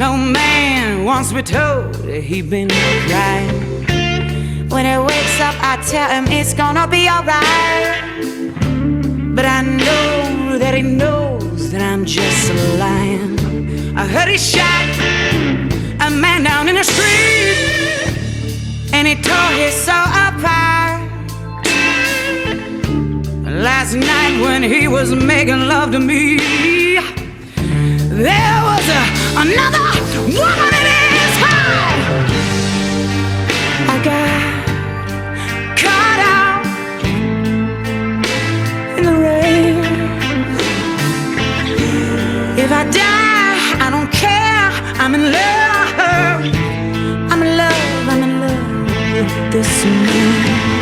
No man wants to be told that he been crying. When he wakes up, I tell him it's gonna be alright. But I know that he knows that I'm just lying. I heard he shot a man down in the street, and he tore his soul apart. Last night when he was making love to me, there was another woman in his heart. I got caught out in the rain. If I die, I don't care. I'm in love. I'm in love. I'm in love with this man.